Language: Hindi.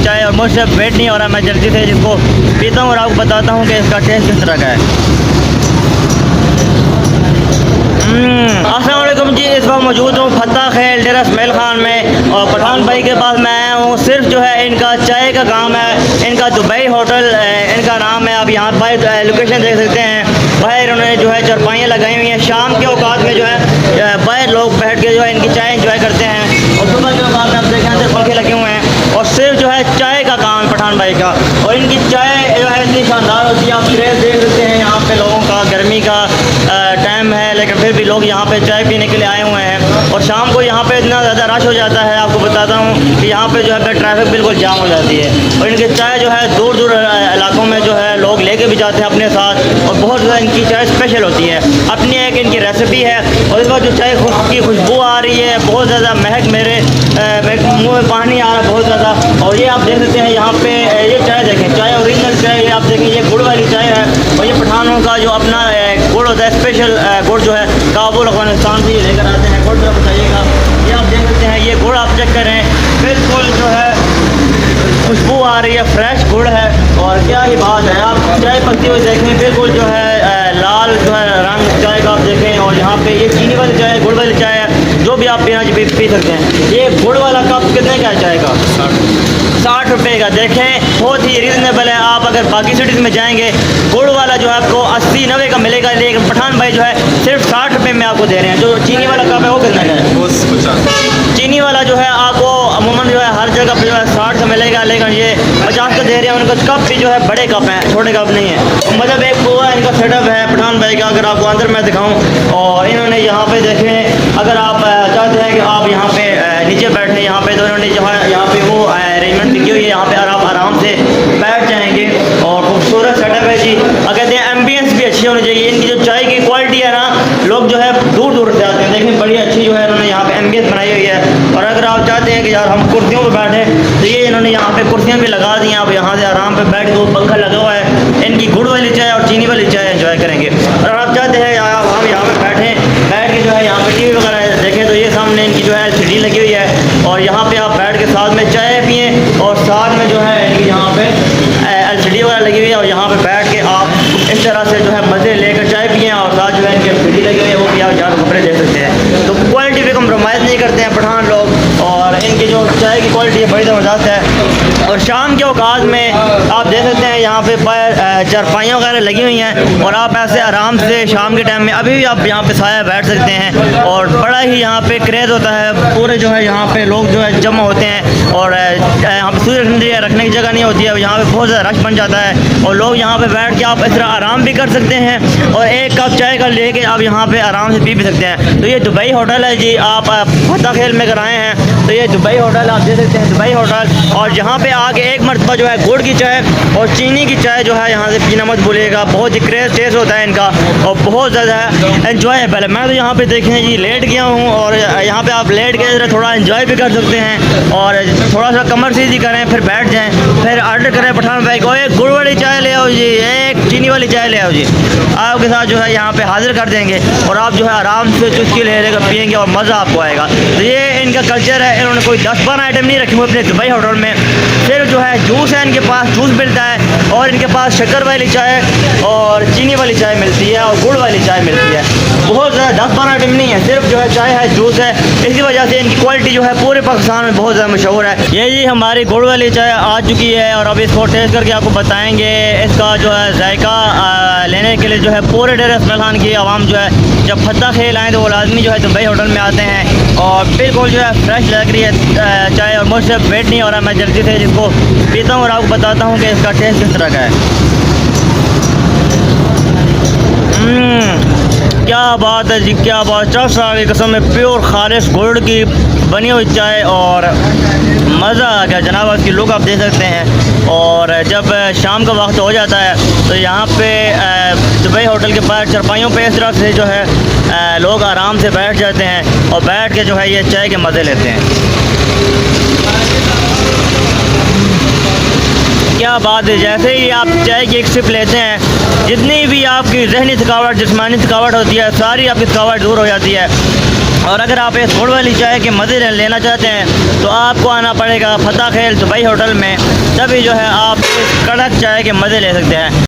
चाय और मुझसे वेट नहीं हो रहा, मैं जल्दी से इसको पीता हूँ और आपको बताता हूँ कि इसका टेस्ट किस तरह का है। अस्सलाम वालेकुम जी, इस वक्त मौजूद हूँ फत्ता खेल डेरा इसमाइल खान में और पठान भाई के पास मैं आया हूँ। सिर्फ जो है इनका चाय का काम है, इनका दुबई होटल इनका नाम है। आप यहाँ पर लोकेशन देख सकते हैं। बाहर इन्होंने जो है चारपाइयाँ लगाई हुई हैं। शाम के औकात में जो है बाहर लोग बैठ के जो है इनकी चाय इंजॉय करते हैं और सुबह के औकात में आप देखें अंदर पंखे लगे हुए हैं और सिर्फ जो है चाय का काम है पठान भाई का। और इनकी चाय जो है इतनी शानदार होती है, आप क्रेज़ देख सकते हैं यहाँ पे लोगों का। गर्मी का टाइम है लेकिन फिर भी लोग यहाँ पे चाय पीने के लिए आए हुए हैं और शाम को यहाँ पे इतना ज़्यादा रश हो जाता है, आपको बताता हूँ कि यहाँ पे जो है ट्रैफिक बिल्कुल जाम हो जाती है। और इनकी चाय जो है दूर दूर इलाकों में जो है लोग लेके भी जाते हैं अपने साथ और बहुत ज़्यादा इनकी चाय स्पेशल होती है। अपनी एक इनकी रेसिपी है और इस बार जो चाय की खुशबू आ रही है बहुत ज़्यादा महक, मेरे मुँह में पानी आ रहा है बहुत ज़्यादा। और ये आप देख सकते हैं यहाँ पे ये चाय देखें, चाय ओरिजिनल चाय ये आप देखें, ये गुड़ वाली चाय है और ये पठानों का जो अपना गुड़ होता है स्पेशल गुड़ जो है काबुल अफगानिस्तान से लेकर आते हैं। गुड़ जरा बताइएगा, ये आप देख सकते हैं, ये गुड़ आप चेक करें, बिल्कुल जो है खुशबू आ रही है, फ्रेश गुड़ है और क्या ही बात है। आप चाय पकती हुई देखें, बिल्कुल जो है लाल जो है रंग चाय का आप देखें। और यहाँ पे ये चीनी वाली चाय है, गुड़ वाली चाय है, जो भी आप पीना पी सकते हैं। ये गुड़ वाला कप कितने का है चाय का? 60 रुपये का। देखें बहुत ही रीज़नेबल है। आप अगर बाकी सिटीज़ में जाएंगे गुड़ वाला जो है आपको 80-90 का मिलेगा, लेकिन पठान भाई जो है सिर्फ 60 रुपये में आपको दे रहे हैं। जो चीनी वाला कप है वो कितना का है? चीनी वाला जो है आपको अमूमन जो है हर जगह पे जो है 60 का मिलेगा, लेकिन ये 50 का दे रहे हैं। उनका कप भी जो है बड़े कप हैं, छोटे कप नहीं है। मतलब एक पूरा इनका सेटअप है पठान भाई का। अगर आपको अंदर मैं दिखाऊँ और इन्होंने यहाँ पे देखें, अगर आप चाहते हैं कि आप यहाँ पे नीचे बैठें, यहाँ पे तो इन्होंने जो है यहाँ पे वो अरेंजमेंट की हुई है, यहाँ पे आप आराम से बैठ जाएंगे और खूबसूरत सेटअप है जी। अगर दें एम्बियंस भी अच्छी होनी चाहिए। इनकी जो चाय की क्वालिटी है ना, लोग जो है दूर दूर से आते हैं। देखें बड़ी अच्छी जो है इन्होंने यहाँ पे एम्बियंस बनाई हुई है। और अगर आप चाहते हैं कि यार हम कुर्सियों पर बैठें तो ये इन्होंने यहाँ पे कुर्सियाँ भी लगा दी हैं। आप यहाँ से आराम पे बैठ के, पंखा लगा हुआ है। इनकी गुड़ वाली चाय और चीनी वाली चाय एंजॉय करेंगे। और अगर आप चाहते हैं हम यहाँ पे बैठ के जो है यहाँ पे टीवी वगैरह देखें तो ये सामने इनकी जो है LCD लगी हुई है और यहाँ पे आप बैठ के साथ में चाय पिएँ और साथ में जो है इनकी यहाँ पे LCD वगैरह लगी हुई है और यहाँ पे बैठ के आप इस तरह से जो है मज़े लेकर चाय पिएँ और साथ जो है इनकी LCD लगी हुई है, वो भी आप यहाँ कपड़े दे सकते हैं। तो क्वालिटी पे कंप्रोमाइज़ नहीं करते हैं पठान लोग और इनकी जो चाय की क्वालिटी है बड़ी ज़बरदस्त है। और शाम के औकात में आप देख सकते हैं यहाँ पे चारपाइयाँ वगैरह लगी हुई हैं और आप ऐसे आराम से शाम के टाइम में अभी भी आप यहाँ पे साया बैठ सकते हैं और बड़ा ही यहाँ पे क्रेज़ होता है। पूरे जो है यहाँ पे लोग जो है जमा होते हैं और यहाँ पे सूर्य रखने की जगह नहीं होती है, यहाँ पे बहुत ज़्यादा रश बन जाता है और लोग यहाँ पे बैठ के आप इस तरह आराम भी कर सकते हैं और एक कप चाय का लेके आप यहाँ पे आराम से पी भी सकते हैं। तो ये दुबई होटल है जी, आप फत्ता खेल में कराए हैं तो ये दुबई होटल आप देख सकते हैं, दुबई होटल। और यहाँ पे आके एक मरतबा जो है गुड़ की चाय और चीनी की चाय जो है यहाँ से पीना मत भूलिएगा। बहुत ही क्रेज़ टेस्ट होता है इनका और बहुत ज़्यादा एंजॉयबल है। मैं तो यहाँ पे देखें जी लेट गया हूँ और यहाँ पे आप लेट के थोड़ा एंजॉय भी कर सकते हैं और थोड़ा सा कमर सीधी करें, फिर बैठ जाएँ, फिर ऑर्डर करें पठान भाई को, एक गुड़ वाली चाय ले आओ जी, एक चीनी वाली चाय ले आओ जी। आपके साथ जो है यहाँ पे हाजिर कर देंगे और आप जो है आराम से चुस्की ले लेकर पिएंगे और मज़ा आपको आएगा। तो ये इनका कल्चर है। इन्होंने कोई 10-12 आइटम नहीं रखे हुए अपने दुबई होटल में। सिर्फ जो है जूस है, इनके पास जूस मिलता है और इनके पास शक्कर वाली चाय और चीनी वाली चाय मिलती है और गुड़ वाली चाय मिलती है। बहुत ज़्यादा 10-12 आइटम नहीं है, सिर्फ जो है चाय है, जूस है। इसी वजह से इनकी क्वालिटी जो है पूरे पाकिस्तान में बहुत ज़्यादा मशहूर है। ये जी हमारी गुड़ वाली चाय आ चुकी है और अब इसको टेस्ट करके आपको बताएंगे इसका जो है जायका लेने के लिए जो है पूरे डेरा इसमाइल खान की आवाम जो है जब फत्ता खेल आए तो वो लाजमी जो है दुबई होटल में आते हैं और बिल्कुल जो है फ्रेश लग रही है चाय और मुझसे वेट नहीं हो रहा, मैं जल्दी से इसको पीता हूँ और आपको बताता हूँ कि इसका टेस्ट किस तरह का है। क्या बात है जी, क्या बात। 4 साल की कसम में प्योर खालिश गुड़ की बनी हुई चाय और मज़ा आ गया जनाब। इसकी लुक आप देख सकते हैं। और जब शाम का वक्त हो जाता है तो यहाँ पे दुबई होटल के बाहर चारपाइयों पे इस तरह से जो है लोग आराम से बैठ जाते हैं और बैठ के जो है ये चाय के मज़े लेते हैं। क्या बात है। जैसे ही आप चाय की एक सिप लेते हैं, जितनी भी आपकी ज़हनी थकावट, जिस्मानी थकावट होती है, सारी आपकी थकावट दूर हो जाती है। और अगर आप इस गुड़ वाली चाय के मज़े लेना चाहते हैं तो आपको आना पड़ेगा फतेह खेल दुबई होटल में, तभी जो है आप इस कड़क चाय के मज़े ले सकते हैं।